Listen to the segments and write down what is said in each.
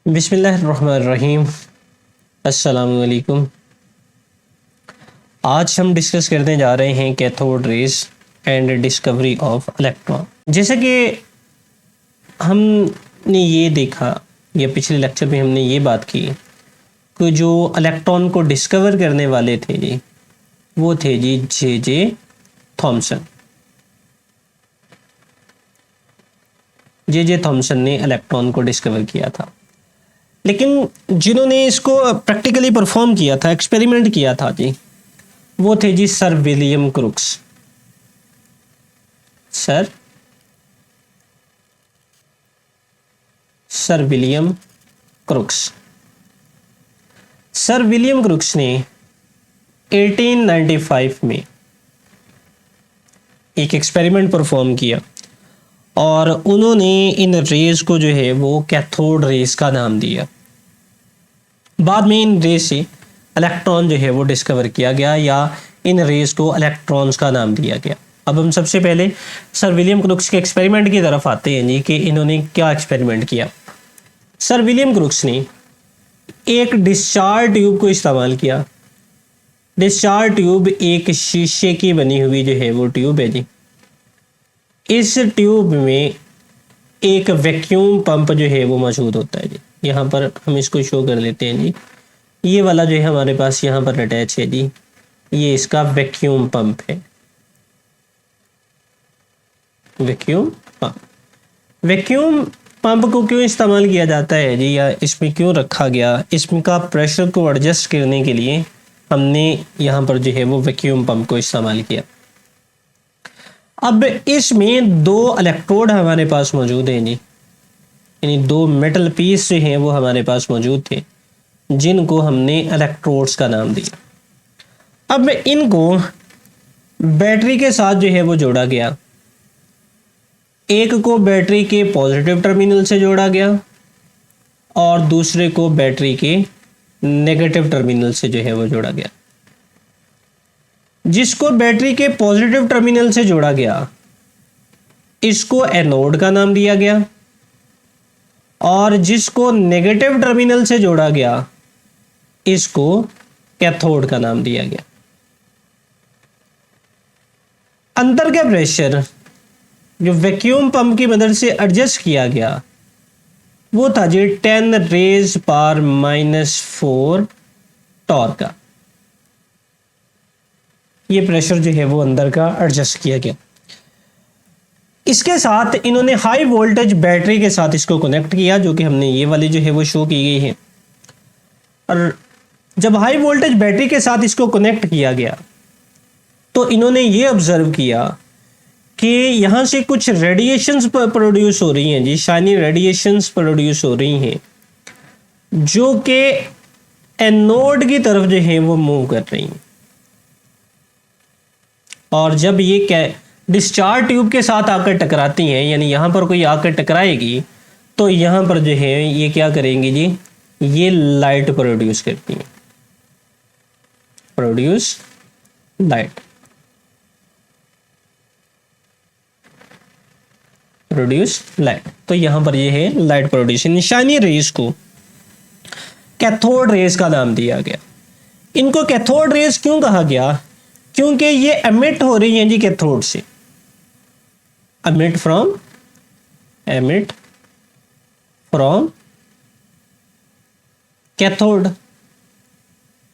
बिस्मिल्लाहिर्रहमानिर्रहीम। अस्सलामुअलैकुम। आज हम डिस्कस करने जा रहे हैं cathode rays and discovery of electron. जैसे कि हमने ये देखा या पिछले लेक्चर में हमने ये बात की कि जो इलेक्ट्रॉन को डिस्कवर करने वाले थे जी वो थे जी जे थॉमसन। जे थॉमसन ने इलेक्ट्रॉन को डिस्कवर किया था, लेकिन जिन्होंने इसको प्रैक्टिकली परफॉर्म किया था, एक्सपेरिमेंट किया था जी, वो थे जी sir William Crookes. Sir William Crookes. Sir William Crookes ने 1895 में एक एक्सपेरिमेंट परफॉर्म किया और उन्होंने इन रेज को जो है वो कैथोड रेज का नाम दिया। बाद में इन रेज से इलेक्ट्रॉन जो है वो डिस्कवर किया गया या इन रेज को इलेक्ट्रॉन्स का नाम दिया गया। अब हम सबसे पहले सर विलियम क्रुक्स के एक्सपेरिमेंट की तरफ आते हैं जी कि इन्होंने क्या एक्सपेरिमेंट किया। सर विलियम क्रुक्स ने एक डिस्चार्ज ट्यूब को इस्तेमाल किया। डिस्चार्ज ट्यूब एक शीशे की बनी हुई जो है वो ट्यूब है जी। इस ट्यूब में एक वैक्यूम पंप जो है वो मौजूद होता है जी। यहाँ पर हम इसको शो कर लेते हैं जी। ये वाला जो है हमारे पास यहाँ पर अटैच है जी, ये इसका वैक्यूम पंप है। Vacuum pump. वैक्यूम पंप को क्यों इस्तेमाल किया जाता है जी, या इसमें क्यों रखा गया? इसमें का प्रेशर को एडजस्ट करने के लिए हमने यहाँ पर जो है वो वैक्यूम पंप को इस्तेमाल किया। अब इसमें दो इलेक्ट्रोड हमारे पास मौजूद हैं जी, यानी दो मेटल पीस जो हैं वो हमारे पास मौजूद थे, जिनको हमने इलेक्ट्रोड्स का नाम दिया। अब इनको बैटरी के साथ जो है वो जोड़ा गया। एक को बैटरी के पॉजिटिव टर्मिनल से जोड़ा गया और दूसरे को बैटरी के नेगेटिव टर्मिनल से जो है वो जोड़ा गया। जिसको बैटरी के पॉजिटिव टर्मिनल से जोड़ा गया इसको एनोड का नाम दिया गया और जिसको नेगेटिव टर्मिनल से जोड़ा गया इसको कैथोड का नाम दिया गया। अंतर का प्रेशर जो वैक्यूम पंप की मदद से एडजस्ट किया गया वो था जी 10 रेज पावर -4 टॉर्क का। ये प्रेशर जो है वो अंदर का एडजस्ट किया गया। इसके साथ इन्होंने हाई वोल्टेज बैटरी के साथ इसको कनेक्ट किया, जो कि हमने ये वाली जो है वो शो की गई है। और जब हाई वोल्टेज बैटरी के साथ इसको कनेक्ट किया गया तो इन्होंने ये ऑब्जर्व किया कि यहाँ से कुछ रेडिएशंस प्रोड्यूस हो रही हैं जी, शाइनी रेडिएशंस प्रोड्यूस हो रही हैं, जो कि एनोड की तरफ जो है वो मूव कर रही हैं। और जब ये डिस्चार्ज ट्यूब के साथ आकर टकराती हैं, यानी यहाँ पर कोई आकर टकराएगी तो यहाँ पर जो है ये क्या करेंगी जी, ये लाइट प्रोड्यूस करती हैं। Produce light. तो यहाँ पर ये है लाइट प्रोड्यूशन। शाइनी रेज को कैथोड रेज का नाम दिया गया। इनको कैथोड रेज क्यों कहा गया? क्योंकि ये एमिट हो रही हैं जी कैथोड से। Emit from cathode.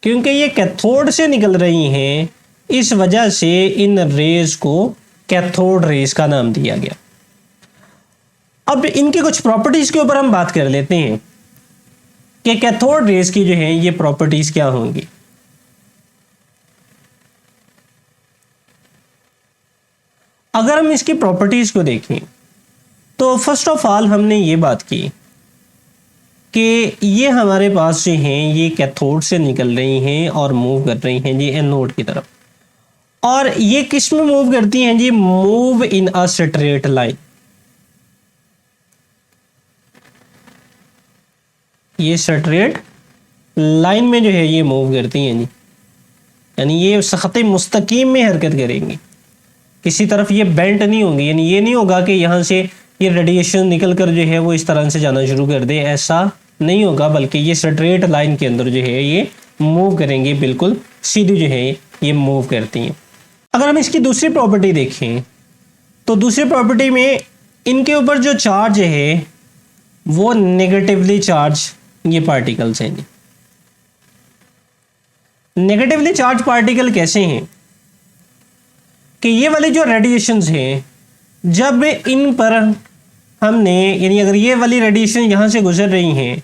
क्योंकि ये कैथोड से निकल रही हैं, इस वजह से इन रेज को कैथोड रेज का नाम दिया गया। अब इनकी कुछ प्रॉपर्टीज के ऊपर हम बात कर लेते हैं कि कैथोड रेज की जो है ये प्रॉपर्टीज क्या होंगी। अगर हम इसकी प्रॉपर्टीज को देखें तो फर्स्ट ऑफ ऑल हमने ये बात की कि ये हमारे पास जो हैं ये कैथोड से निकल रही हैं और मूव कर रही हैं जी एनोड की तरफ। और ये किस में मूव करती हैं जी? Move in a straight line. ये स्ट्रेट लाइन में जो है ये मूव करती हैं जी, यानी ये सख्त मुस्तकीम में हरकत करेंगी, किसी तरफ ये बेंट नहीं होंगी। यानी ये नहीं होगा कि यहाँ से ये रेडिएशन निकल कर जो है वो इस तरह से जाना शुरू कर दे, ऐसा नहीं होगा, बल्कि ये स्ट्रेट लाइन के अंदर जो है ये मूव करेंगे, बिल्कुल सीधी जो है ये मूव करती हैं। अगर हम इसकी दूसरी प्रॉपर्टी देखें तो दूसरी प्रॉपर्टी में इनके ऊपर जो चार्ज है वो नेगेटिवली चार्ज ये पार्टिकल्स हैं। नेगेटिवली चार्ज पार्टिकल कैसे हैं कि ये वाली जो रेडिएशंस हैं, जब इन पर हमने, यानी अगर ये वाली रेडिएशन यहाँ से गुजर रही हैं,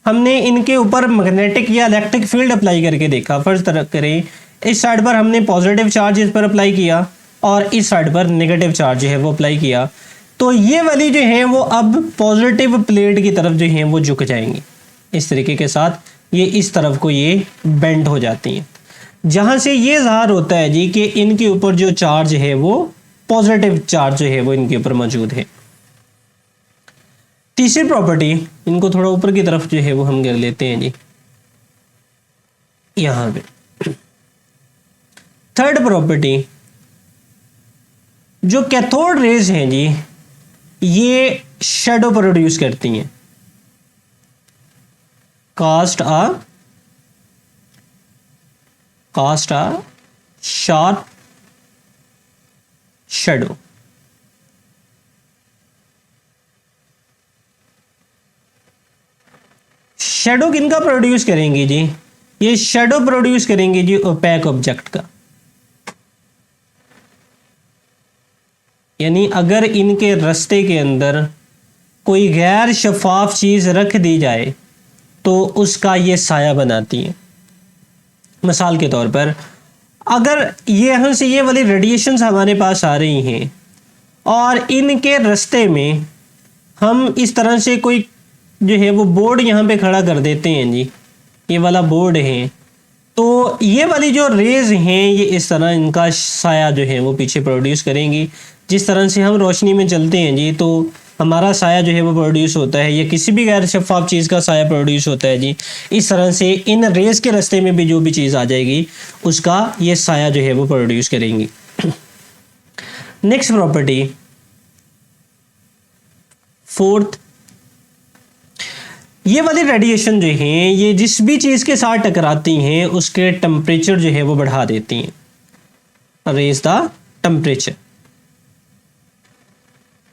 हमने इनके ऊपर मैग्नेटिक या इलेक्ट्रिक फील्ड अप्लाई करके देखा। फर्ज करें इस साइड पर हमने पॉजिटिव चार्ज इस पर अप्लाई किया और इस साइड पर नेगेटिव चार्ज है वो अप्लाई किया, तो ये वाली जो है वो अब पॉजिटिव प्लेट की तरफ जो है वो झुक जाएंगी। इस तरीके के साथ ये इस तरफ को ये बेंड हो जाती हैं, जहाँ से ये ज़ाहिर होता है जी कि इनके ऊपर जो चार्ज है वो पॉजिटिव चार्ज जो है वो इनके ऊपर मौजूद है। तीसरी प्रॉपर्टी, इनको थोड़ा ऊपर की तरफ जो है वो हम कर लेते हैं जी, यहाँ पे। थर्ड प्रॉपर्टी, जो कैथोड रेज हैं जी ये शैडो प्रोड्यूस करती हैं, कास्ट आ शार्प शैडो। शैडो किनका प्रोड्यूस करेंगे जी? ये शैडो प्रोड्यूस करेंगे जी ओपेक ऑब्जेक्ट का। यानी अगर इनके रास्ते के अंदर कोई गैर शफाफ चीज़ रख दी जाए तो उसका ये साया बनाती है। मिसाल के तौर पर अगर ये यहाँ से ये वाली रेडिएशंस हमारे पास आ रही हैं और इनके रास्ते में हम इस तरह से कोई जो है वो बोर्ड यहाँ पे खड़ा कर देते हैं जी, ये वाला बोर्ड है, तो ये वाली जो रेज हैं ये इस तरह इनका साया जो है वो पीछे प्रोड्यूस करेंगी। जिस तरह से हम रोशनी में चलते हैं जी तो हमारा साया जो है वो प्रोड्यूस होता है, या किसी भी गैर शफाफ चीज़ का साया प्रोड्यूस होता है जी। इस तरह से इन रेज के रास्ते में भी जो भी चीज़ आ जाएगी उसका ये साया जो है वो प्रोड्यूस करेंगी। नेक्स्ट प्रॉपर्टी, फोर्थ, ये वाली रेडिएशन जो है ये जिस भी चीज़ के साथ टकराती हैं उसके टेम्परेचर जो है वो बढ़ा देती हैं। Raise the temperature,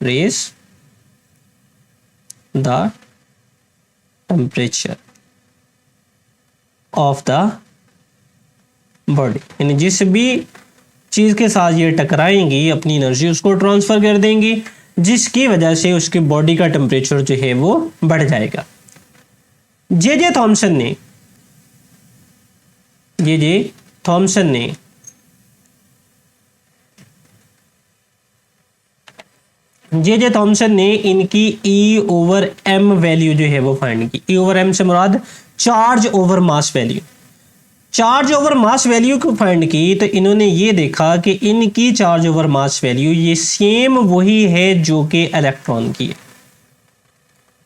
raise the temperature of the body, यानी जिस भी चीज़ के साथ ये टकराएंगी अपनी एनर्जी उसको ट्रांसफ़र कर देंगी, जिसकी वजह से उसकी बॉडी का टेम्परेचर जो है वो बढ़ जाएगा। जे थॉमसन ने इनकी E/m वैल्यू जो है वो फाइंड की। E/m से मुराद चार्ज ओवर मास वैल्यू। चार्ज ओवर मास वैल्यू को फाइंड की तो इन्होंने ये देखा कि इनकी चार्ज ओवर मास वैल्यू ये सेम वही है जो कि इलेक्ट्रॉन की है,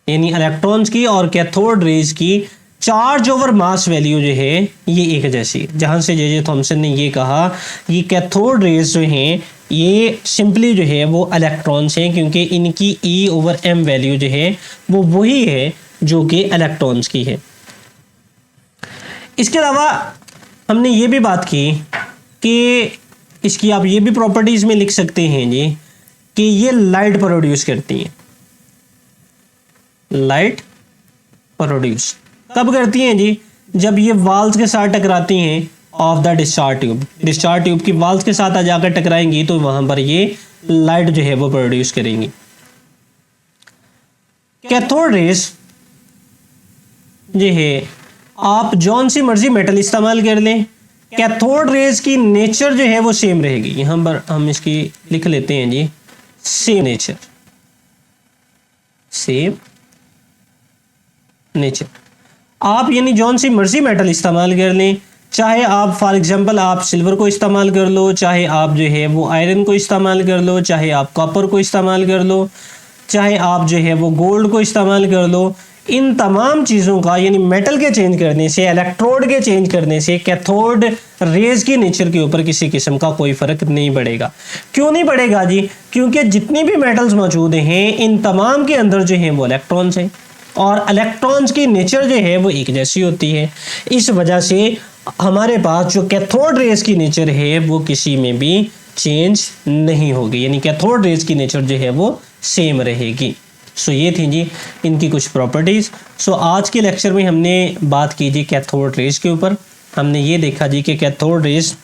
यानी इलेक्ट्रॉन्स की और कैथोड रेज की चार्ज ओवर मास वैल्यू जो है ये एक जैसी है। जहाँ से जे थॉमसन ने ये कहा ये कैथोड रेज जो हैं ये सिंपली जो है वो इलेक्ट्रॉन्स हैं, क्योंकि इनकी E/m वैल्यू जो है वो वही है जो कि इलेक्ट्रॉन्स की है। इसके अलावा हमने ये भी बात की कि इसकी आप ये भी प्रॉपर्टीज़ में लिख सकते हैं जी कि ये लाइट प्रोड्यूस करती हैं। लाइट प्रोड्यूस कब करती हैं जी? जब ये वाल्स के साथ टकराती हैं of the discharge tube. Discharge tube की वाल्स के साथ जाकर टकराएंगी तो वहां पर ये लाइट जो है वो प्रोड्यूस करेंगी। कैथोड रेज जो है आप जौन सी मर्जी मेटल इस्तेमाल कर लें, कैथोड रेज की नेचर जो है वो सेम रहेगी। यहां पर हम इसकी लिख लेते हैं जी सेम नेचर, सेम नेचर। आप यानी जौन सी मर्जी मेटल इस्तेमाल कर लें, चाहे आप फॉर एग्जांपल आप सिल्वर को इस्तेमाल कर लो, चाहे आप जो है वो आयरन को इस्तेमाल कर लो, चाहे आप कॉपर को इस्तेमाल कर लो, चाहे आप जो है वो गोल्ड को इस्तेमाल कर लो, इन तमाम चीज़ों का यानी मेटल के चेंज करने से, इलेक्ट्रोड के चेंज करने से कैथोड रेज की नेचर के ऊपर किसी किस्म का कोई फ़र्क नहीं पड़ेगा। क्यों नहीं पड़ेगा जी? क्योंकि जितनी भी मेटल्स मौजूद हैं इन तमाम के अंदर जो हैं वो इलेक्ट्रॉन्स हैं और इलेक्ट्रॉन्स की नेचर जो है वो एक जैसी होती है। इस वजह से हमारे पास जो कैथोड रेज की नेचर है वो किसी में भी चेंज नहीं होगी, यानी कैथोड रेज की नेचर जो है वो सेम रहेगी। सो ये थी जी इनकी कुछ प्रॉपर्टीज़। सो आज के लेक्चर में हमने बात की जी कैथोड रेज के ऊपर। हमने ये देखा जी कि कैथोड रेज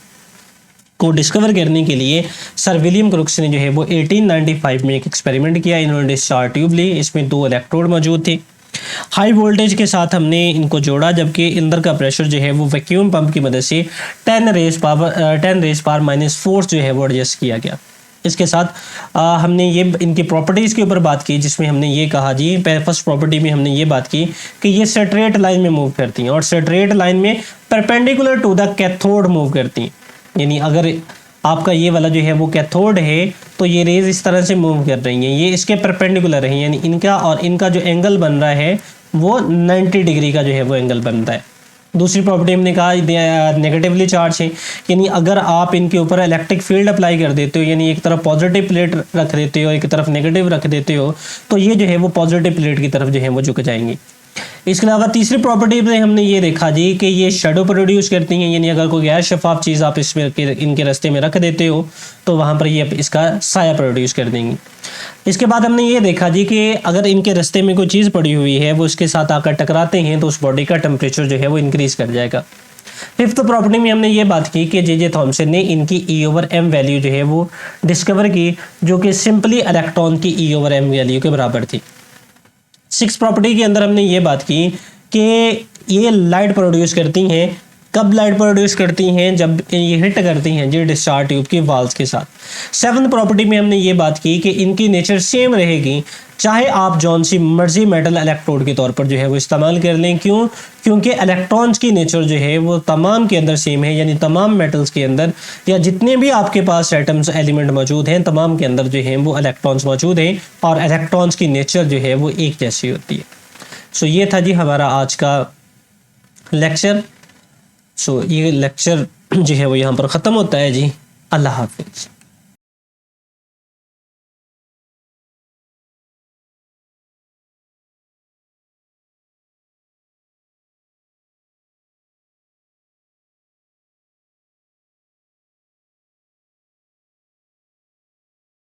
को डिस्कवर करने के लिए सर विलियम क्रुक्स ने जो है वो 1895 में एक एक्सपेरिमेंट किया। इन्होंने डिस्चार्ज ट्यूब ली, इसमें 2 इलेक्ट्रोड मौजूद थे। हाई वोल्टेज के साथ हमने इनको जोड़ा, जबकि अंदर का प्रेशर जो है वो वैक्यूम पंप की मदद से 10 रेज पावर -4 जो है वो एडजस्ट किया गया। इसके साथ हमने ये इनकी प्रॉपर्टीज़ के ऊपर बात की, जिसमें हमने ये कहा जी फर्स्ट प्रॉपर्टी में हमने ये बात की कि ये स्ट्रेट लाइन में मूव करती हैं और स्ट्रेट लाइन में perpendicular to the cathode move करती हैं। यानी अगर आपका ये वाला जो है वो कैथोड है तो ये रेज इस तरह से मूव कर रही हैं, ये इसके परपेंडिकुलर हैं, यानी इनका और इनका जो एंगल बन रहा है वो 90 डिग्री का जो है वो एंगल बन रहा है। दूसरी प्रॉपर्टी हमने कहा नेगेटिवली चार्ज है, यानी अगर आप इनके ऊपर इलेक्ट्रिक फील्ड अप्लाई कर देते हो, यानी एक तरफ पॉजिटिव प्लेट रख देते हो एक तरफ नेगेटिव रख देते हो, तो ये जो है वो पॉजिटिव प्लेट की तरफ जो है वो झुक जाएंगी। इसके अलावा तीसरी प्रॉपर्टी में हमने ये देखा जी कि ये शेडो प्रोड्यूस करती हैं, यानी अगर कोई गैर शफाफ चीज़ आप इसमें इनके रास्ते में रख देते हो तो वहाँ पर ये इसका साया प्रोड्यूस कर देंगी। इसके बाद हमने ये देखा जी कि अगर इनके रास्ते में कोई चीज़ पड़ी हुई है वो इसके साथ आकर टकराते हैं तो उस बॉडी का टेम्परेचर जो है वो इंक्रीज़ कर जाएगा। फिफ्थ प्रॉपर्टी में हमने ये बात की कि जे थॉमसन ने इनकी E/m वैल्यू जो है वो डिस्कवर की, जो कि सिंपली इलेक्ट्रॉन की E/m वैल्यू के बराबर थी। सिक्स प्रॉपर्टी के अंदर हमने ये बात की कि ये लाइट प्रोड्यूस करती हैं। कब लाइट प्रोड्यूस करती हैं? जब ये हिट करती हैं जी डिस्चार्ज ट्यूब की वाल्स के साथ। सेवन्थ प्रॉपर्टी में हमने ये बात की कि इनकी नेचर सेम रहेगी चाहे आप जौन सी मर्जी मेटल इलेक्ट्रोड के तौर पर जो है वो इस्तेमाल कर लें। क्यों? क्योंकि इलेक्ट्रॉन्स की नेचर जो है वो तमाम के अंदर सेम है, यानी तमाम मेटल्स के अंदर या जितने भी आपके पास एटम्स एलिमेंट मौजूद हैं तमाम के अंदर जो है वो इलेक्ट्रॉन्स मौजूद हैं और इलेक्ट्रॉन्स की नेचर जो है वो एक जैसी होती है। सो ये था जी हमारा आज का लेक्चर। सो ये लेक्चर जो है वो यहाँ पर ख़त्म होता है जी। अल्लाह हाफिज़।